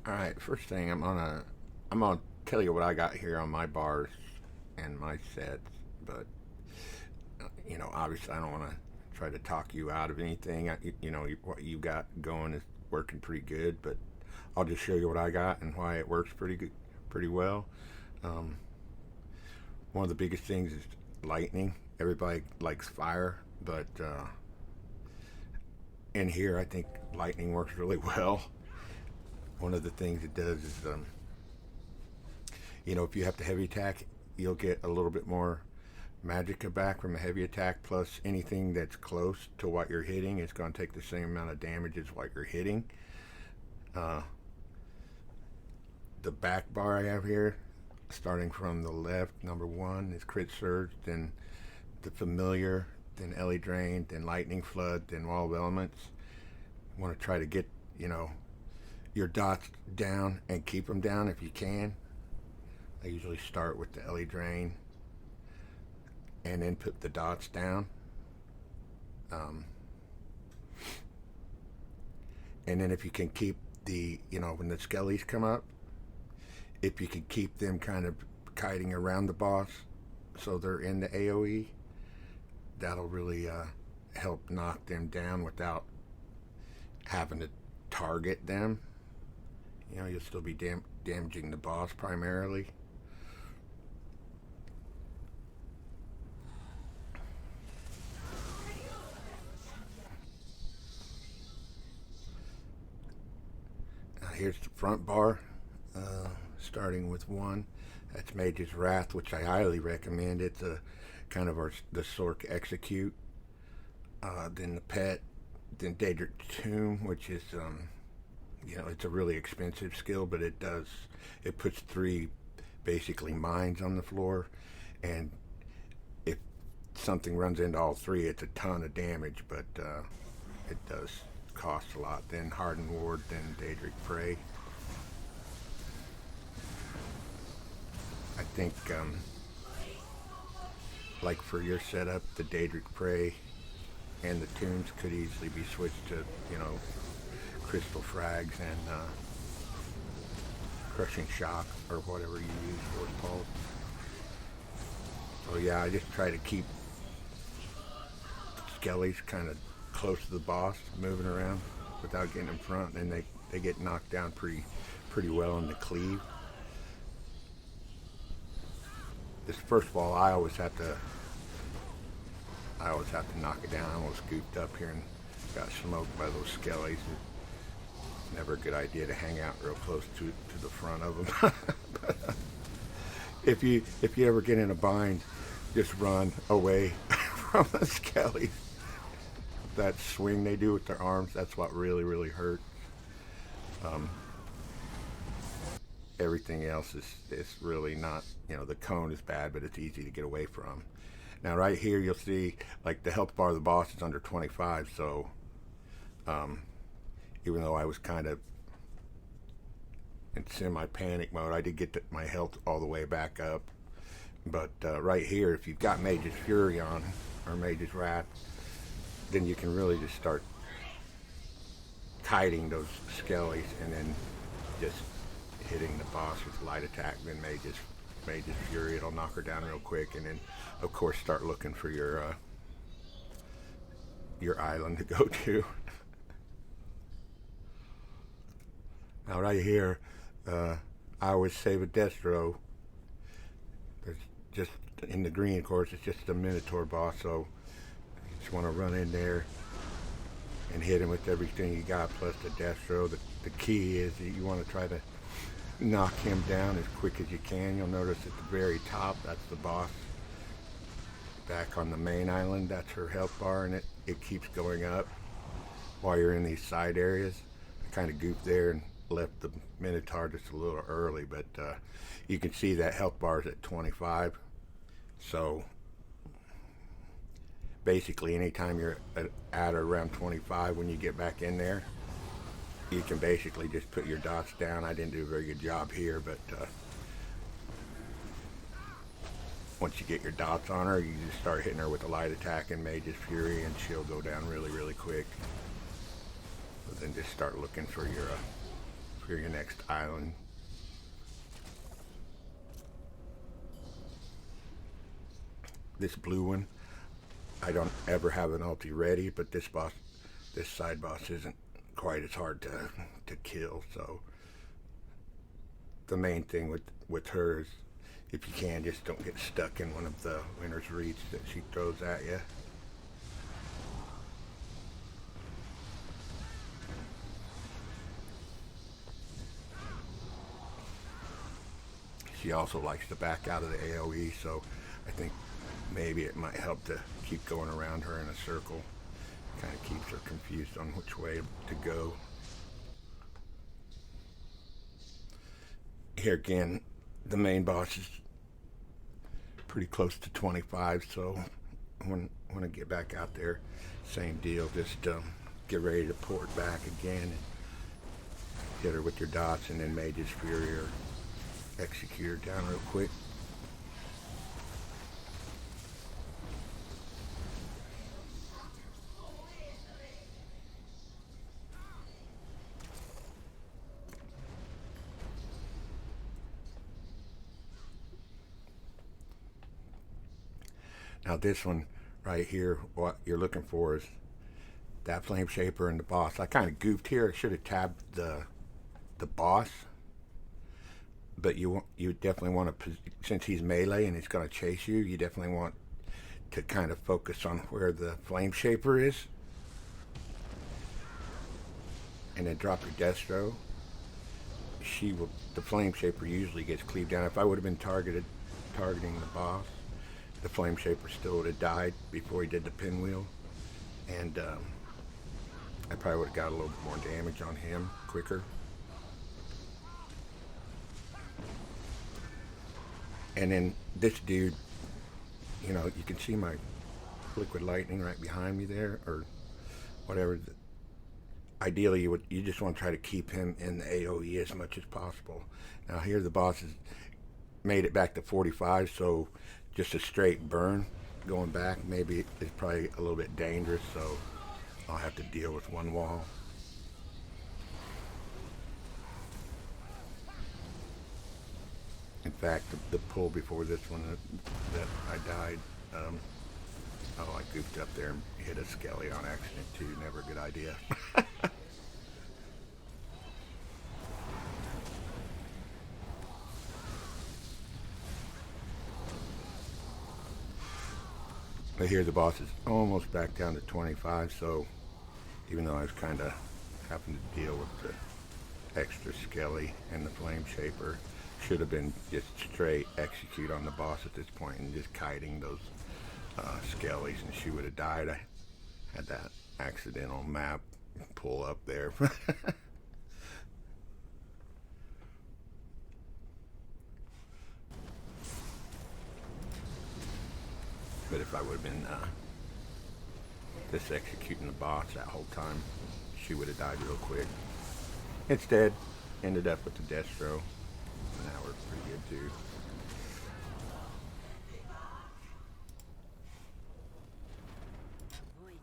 All right, first thing I'm gonna tell you what I got here on my bars and my sets, but obviously I don't want to try to talk you out of anything. What you got going is working pretty good, but I'll just show you what I got and why it works pretty good, pretty well. Um, One of the biggest things is lightning. Everybody likes fire, but in here I think lightning works really well. One of the things it does is if you have to heavy attack, you'll get a little bit more magicka back from a heavy attack. Plus, anything that's close to what you're hitting is going to take the same amount of damage as what you're hitting. Uh, the back bar I have here, starting from the left, number one is crit surge, then the familiar, then Ellie drain, then lightning flood, then wall of elements. You want to try to get your dots down and keep them down if you can. I usually start with the Ellie drain and then put the dots down. Um, and then if you can keep when the skellies come up, if you can keep them kind of kiting around the boss so they're in the AoE, that'll really help knock them down without having to target them. You'll still be damaging the boss primarily. Here's the front bar, starting with one. That's Mage's Wrath, which I highly recommend. It's a kind of the Sork Execute. Then the Pet, then Daedric Tomb, which is it's a really expensive skill, but it puts three basically mines on the floor, and if something runs into all three, it's a ton of damage, but it does cost a lot. Then Hardened Ward, then Daedric Prey. I think like for your setup, the Daedric Prey and the tunes could easily be switched to crystal frags and crushing shock or whatever you use for it called. So yeah, I just try to keep skellies kind of close to the boss, moving around without getting in front, and they get knocked down pretty well in the cleave. This first of all, I always have to knock it down. I almost goofed up here and got smoked by those skellies. It's never a good idea to hang out real close to the front of them. But, if you ever get in a bind, just run away from the skellies. That swing they do with their arms, that's what really, really hurts. Everything else is really not, the cone is bad, but it's easy to get away from. Now right here you'll see like the health bar of the boss is under 25, so even though I was kind of in semi-panic mode, I did get my health all the way back up. But right here, if you've got Mage's Fury on, or Mage's Wrath, then you can really just start kiting those skellies and then just hitting the boss with light attack. Then Mage's Fury, it'll knock her down real quick, and then of course start looking for your island to go to. Now right here, I always save a Destro. There's just in the green, of course, it's just a Minotaur boss, so you just want to run in there and hit him with everything you got, plus the Destro. The key is that you want to try to knock him down as quick as you can. You'll notice at the very top, that's the boss. Back on the main island, that's her health bar, and it keeps going up while you're in these side areas. I kind of goofed there and left the Minotaur just a little early, but you can see that health bar is at 25. So basically anytime you're at or around 25, when you get back in there, you can basically just put your dots down. I didn't do a very good job here, but once you get your dots on her, you just start hitting her with a light attack and Mage's Fury, and she'll go down really, really quick. So then just start looking for your for your next island. This blue one, I don't ever have an ulti ready, but this side boss isn't quite as hard to kill. So the main thing with her is, if you can, just don't get stuck in one of the winner's reach that she throws at you. She also likes to back out of the AoE, so I think maybe it might help to keep going around her in a circle. Kind of keeps her confused on which way to go. Here again, the main boss is pretty close to 25, so when I get back out there, same deal. Just get ready to port back again and hit her with your dots, and then Mage's Fury or execute her down real quick. Now this one right here, what you're looking for is that Flame Shaper and the boss. I kind of goofed here. I should have tabbed the boss, but you definitely want to, since he's melee and he's going to chase you, you definitely want to kind of focus on where the Flame Shaper is, and then drop your Destro. The Flame Shaper usually gets cleaved down. If I would have been targeting the boss, the Flame Shaper still would have died before he did the pinwheel, and I probably would have got a little bit more damage on him quicker. And then this dude, you know, you can see my liquid lightning right behind me there, or whatever. Ideally, you just want to try to keep him in the AoE as much as possible. Now here the boss has made it back to 45, so just a straight burn going back maybe is probably a little bit dangerous, so I'll have to deal with one wall. In fact, the pull before this one that I died, I goofed up there and hit a Skelly on accident too. Never a good idea. But here the boss is almost back down to 25, so even though I was kind of having to deal with the extra Skelly and the Flame Shaper, should have been just straight execute on the boss at this point and just kiting those Skellies, and she would have died. I had that accidental map pull up there. But if I would have been just executing the boss that whole time, she would have died real quick. Instead, ended up with the Destro, and that worked pretty good too.